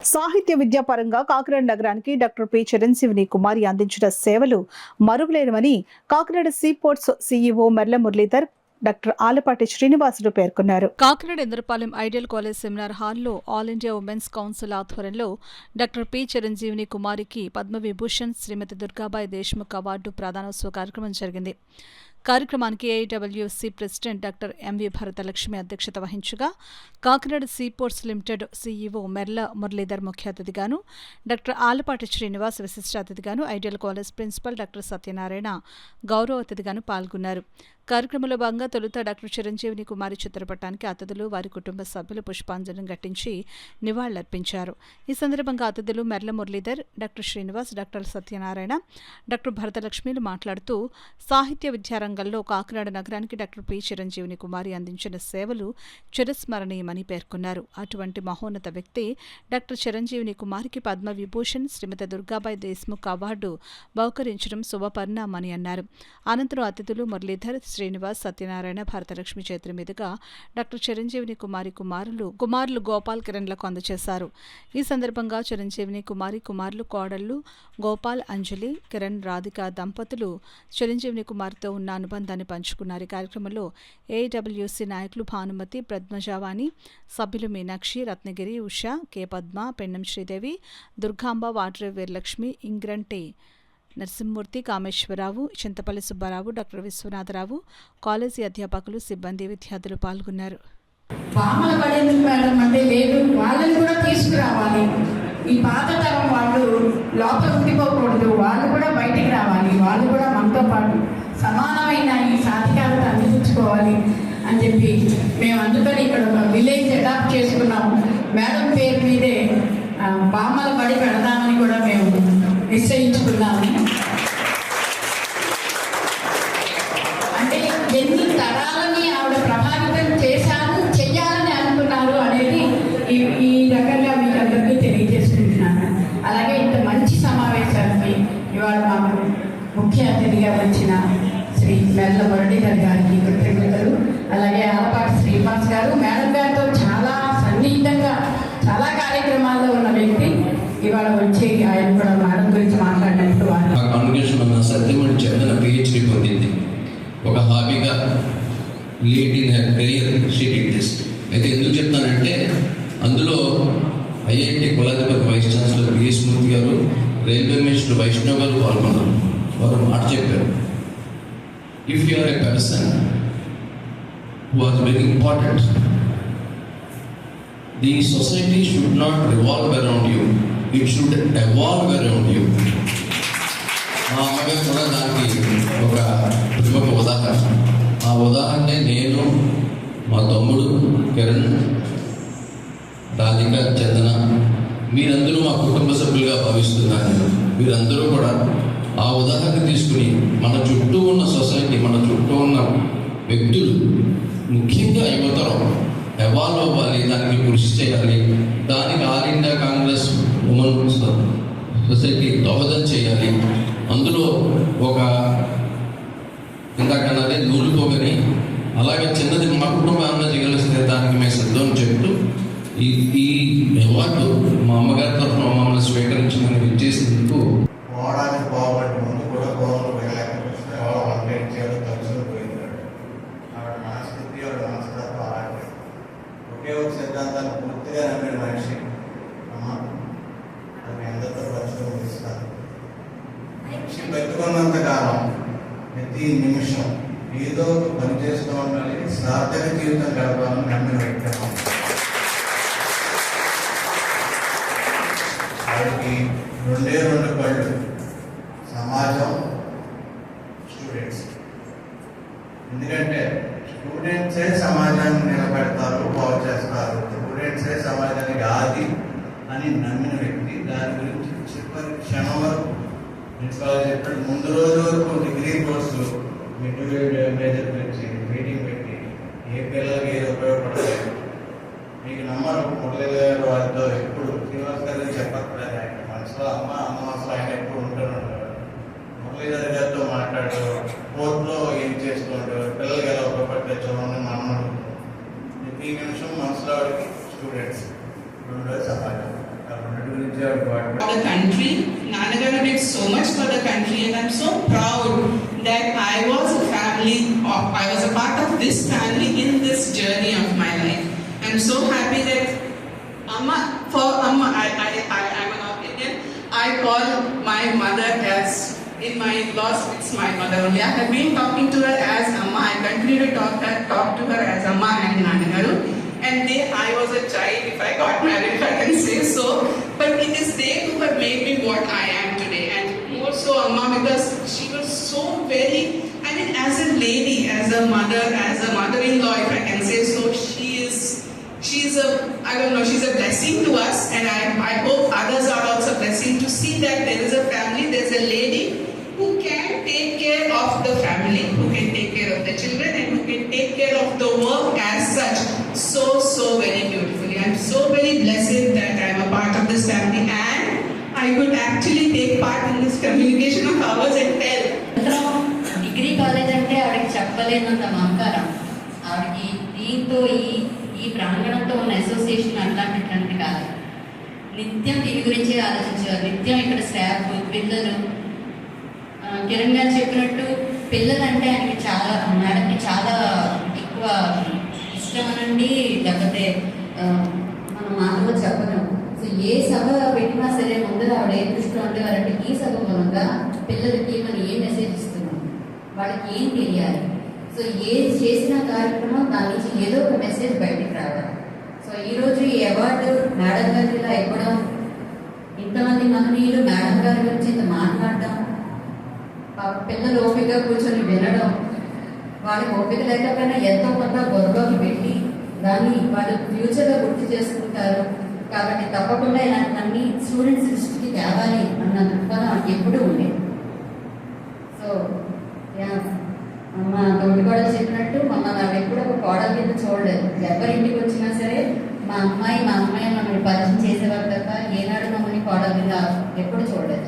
సాహిత్య విద్యా పరంగా కాకినాడ నగరానికి డాక్టర్ పి చిరంజీవిని కుమారి అందించిన సేవలు మరువలేనివని Kakinada sea ports CEO Merla Muralidhar doctor Alapati Srinivasulu పేర్కొన్నారు. Kakinada Indrapalem ideal college seminar హాల్లో ఆల్ ఇండియా ఉమెన్స్ కౌన్సిల్ ఆధ్వర్యంలో డాక్టర్ పి చిరంజీవిని కుమారికి పద్మవిభూషణ్, శ్రీమతి దుర్గాబాయి దేశ్ముఖ్ అవార్డు ప్రదానోత్సవ కార్యక్రమం జరిగింది. కార్యక్రమానికి AIWC president doctor M V Bharatalakshmi అధ్యక్షత వహించగా, Kakinada sea ports limited CEO Merla Muralidhar ముఖ్య అతిథిగాను, డాక్టర్ ఆలపాటి శ్రీనివాస్ విశిష్ట అతిథిగాను, ideal college principal doctor Satyanarayana గౌరవ అతిథిగాను పాల్గొన్నారు. కార్యక్రమంలో భాగంగా తొలుత డాక్టర్ చిరంజీవిని కుమారి చిత్రపటానికి అతిథులు, వారి కుటుంబ సభ్యులు పుష్పాంజలి ఘటించి నివాళులర్పించారు. ఈ సందర్భంగా అతిథులు Merla Muralidhar, doctor Srinivas, doctor Satyanarayana, doctor భరతలక్ష్మిలు మాట్లాడుతూ సాహిత్య విద్యారంగంలో కాకినాడ నగరానికి డాక్టర్ పి చిరంజీవిని కుమారి అందించిన సేవలు చిరస్మరణీయమని పేర్కొన్నారు. అటువంటి మహోన్నత వ్యక్తి డాక్టర్ చిరంజీవిని కుమారికి పద్మవిభూషణ్, శ్రీమతి దుర్గాబాయి దేశ్ముఖ్ అవార్డు బహుకరించడం శుభపరిణామని అన్నారు. అనంతరం అతిథులు మురళీధర్, శ్రీనివాస్, సత్యనారాయణ, భారతలక్ష్మి చేతుల మీదుగా డాక్టర్ చిరంజీవిని కుమారి కుమారులు గోపాల్, కిరణ్లకు అందజేశారు. ఈ సందర్భంగా చిరంజీవిని కుమారి కుమారులు కోడళ్లు గోపాల్, అంజలి, కిరణ్, రాధిక దంపతులు చిరంజీవిని కుమార్తో ఉన్న అనుబంధాన్ని పంచుకున్నారు. ఈ కార్యక్రమంలో ఏఐడబ్ల్యూసీ నాయకులు భానుమతి, పద్మజావాణి, సభ్యులు Meenakshi, Ratnagiri, Usha, K Padma, Pennam Sridevi, Durgamba, Vadre Veeralakshmi, Ingranti Narasimhamurthy, Kameswararao, Chintapalli Subbarao, doctor Viswanatharao, college అధ్యాపకులు, సిబ్బంది, విద్యార్థులు పాల్గొన్నారు. బామల పడేది మేడం అంటే లేదు, వాళ్ళని కూడా తీసుకురావాలి. ఈ పాత తరం వాళ్ళు లోపల ఉండిపోకూడదు, వాళ్ళు కూడా బయటికి రావాలి, వాళ్ళు కూడా మనతో పాటు సమానమైన ఈ సాధికారత అందించుకోవాలి అని చెప్పి మేము అందుకని ఇక్కడ ఒక విలేజ్ అడాప్ట్ చేసుకున్నాము. మేడం పేరు మీదే బామల బడి పెడదామని కూడా మేము నిశ్చయించుకున్నాము. అంటే ఎన్ని తరాలని ఆవిడ ప్రభావితం చేశారు, చెయ్యాలని అనుకున్నారు అనేది ఈ రకంగా మీకు అందరికీ తెలియజేసుకుంటున్నాను. అలాగే ఇంత మంచి సమావేశానికి ఇవాళ మాకు ముఖ్య అతిథిగా వచ్చిన శ్రీ మెర్ల మురళీధర్ గారికి కృతజ్ఞతలు. అలాగే ఆలపాటి శ్రీనివాస్ గారు, మేడం గారితో చాలా సన్నిహితంగా చాలా కార్యక్రమాల్లో ఉన్న వ్యక్తి ఇవాళ వచ్చి ఆయన కూడా మేడం గురించి మాట్లాడినట్టు సత్యమణి చెందిన పిహెచ్డి పొందింది. ఒక హాబీగా lead in her career she did this. అయితే ఎందుకు చెప్తానంటే అందులో ఐఐటి కులాధిపతి వైస్ ఛాన్సలర్ బిఎస్ మూర్తి గారు, రైల్వే మినిస్టర్ వైష్ణవ్ గారు పాల్గొన్నారు. వారు మాట చెప్పారు, if you are a person who was very important, the society should not revolve around you, it should evolve around you. మా అమ్మగారు కూడా దానికి ఒక ప్రముఖ ఉదాహరణ. ఆ ఉదాహరణ నేను, మా తమ్ముడు కిరణ్, రాధిక, చందన, మీరందరూ మా కుటుంబ సభ్యులుగా భావిస్తున్నాను. మీరందరూ కూడా ఆ ఉదాహరణ తీసుకుని మన చుట్టూ ఉన్న సొసైటీ, మన చుట్టూ ఉన్న వ్యక్తులు, ముఖ్యంగా యువతరం ఎవాల్వ్ అవ్వాలి, దానికి కృషి చేయాలి. దానికి all India Congress women society దోహదం చేయాలి. అందులో ఒక ఇందాకన్నదే నూలుకోగని అలాగే చిన్నది మా కుటుంబం ఏమన్నా చేయగలిస్తే దానికి మేము సిద్ధం చెప్తూ ఈ అవార్డు మా అమ్మగారి తరఫున మమ్మల్ని స్వీకరించమని విచ్చేసినందుకు పోవడానికి బాగుపడి ముందు కూడా గోవలు వెళ్ళలేకపోతే వన్ డేట్ చేయడం తలుచులు పోయిందాడు. ఆవిడ మనస్థితి, ఆవిడ మనస్తత్వం అలాంటి ఒకే ఒక సిద్ధాంతాన్ని పూర్తిగా నమ్మిన మనిషి. అమ్మ అది అందరితో పంచుకొని ఇస్తాను. మనిషి బతుకున్నంత కాలం ప్రతి నిమిషం ఏదో ఒక పని చేస్తూ ఉండాలి, సార్థక జీవితం గడపాలని నమ్మిన వ్యక్తి. వాడికి రెండు కళ్ళు, సమాజం, స్టూడెంట్స్. ఎందుకంటే స్టూడెంట్సే సమాజాన్ని నిలబెడతారు, బాగు చేస్తారు. స్టూడెంట్సే సమాజానికి ఆది అని నమ్మిన వ్యక్తి. దాని గురించి చివరి క్షణం వరకు ప్రిన్సిపాల్ చెప్పాడు. ముందు రోజు వరకు డిగ్రీ కోర్సు మిడ్ మేజర్ గురించి మీటింగ్ పెట్టి ఏ పిల్లలకి ఏది ఉపయోగపడలేదు. మీకు నమ్మరు, మురళీధర్ వారితో ఎప్పుడు శ్రీనివాస్ గారికి చెప్పట్లేదు. ఆయన మనసులో అమ్మ మనసులో ఆయన ఎప్పుడు ఉంటున్నాడు. మురళీధర్ గారితో మాట్లాడు, కోర్టులో ఏం చేస్తూ ఉంటాడు, పిల్లలకి ఎలా ఉపయోగపడితే చూడండి మనమడు. ప్రతి నిమిషం మనసులో వాడికి స్టూడెంట్స్, రెండు సమాజం. your God. The country. Nanagaru did so much for the country, and I'm so proud that I was I was a part of this family in this journey of my life. I'm so happy that I'm an North Indian. I call my mother as, in my in-laws, it's my mother only. I have been talking to her as Amma. I continue to talk to her as Amma and Nanagaru. And I was a child if I got married, if I can say so. But it is they who have made me what I am today. And more so Amma, because she was so very, I mean, as a lady, as a mother-in-law, if I can say so, she's a blessing to us. And I hope others are also a blessing to see that there is a family, there's a lady who can take care of the family, who can take care of the children, and who can take care of the work as such so very beautifully. I'm so very blessed that I'm a part of this family, and I could actually take part in this communication of ours and tell. Degree college అంటే ఆవిడకి చెప్పలేనంత మమకారం. ఆవిడకి దీంతో ఈ ప్రాంగణంతో ఉన్న association అట్లాంటి కాదు. నిత్యం దీని గురించి ఆలోచించేవారు. నిత్యం ఇక్కడ స్టాఫ్, పిల్లలు, కిరణ్ గారు చెప్పినట్టు పిల్లలంటే ఆయనకి మేడంకి చాలా ఎక్కువ ఇష్టం అనండి. లేకపోతే మనం మాటలో చెప్పలేము. సో ఏ సభ పెట్టినా సరే ముందర ఆవిడ ఏం దృష్టిలో ఉండేవారంటే ఈ సభ మూలంగా పిల్లలకి మనం ఏం మెసేజ్ ఇస్తున్నాం, వాళ్ళకి ఏం తెలియాలి. సో ఏది చేసిన కార్యక్రమం దాని నుంచి ఏదో ఒక మెసేజ్ బయటికి రావాలి. సో ఈరోజు ఈ అవార్డు మేడం గారికి ఇలా ఇవ్వడం, ఇంతమంది మహనీయులు మేడం గారి గురించి ఇంత మాట్లాడడం, పిల్లలు ఓపికగా కూర్చొని వినడం, వాళ్ళకి ఓపిక లేకపోయినా ఎంతో కొంత గొడవలు పెట్టి దాన్ని వాళ్ళు ఫ్యూచర్లో గుర్తు చేసుకుంటారు. కాబట్టి తప్పకుండా ఇలాంటి స్టూడెంట్స్ దృష్టికి తేవాలి అన్న దృక్పథం ఎప్పుడూ ఉండేది. సో మా తోటి కోడలు చెప్పినట్టు మమ్మల్ని ఆవిడ ఎప్పుడు ఒక కోడల కింద చూడలేదు. ఎవరింటికి వచ్చినా సరే మా అమ్మాయి మమ్మల్ని పరిచయం చేసేవారు తప్ప ఏనాడు మమ్మల్ని కోడల కింద ఎప్పుడు చూడలేదు.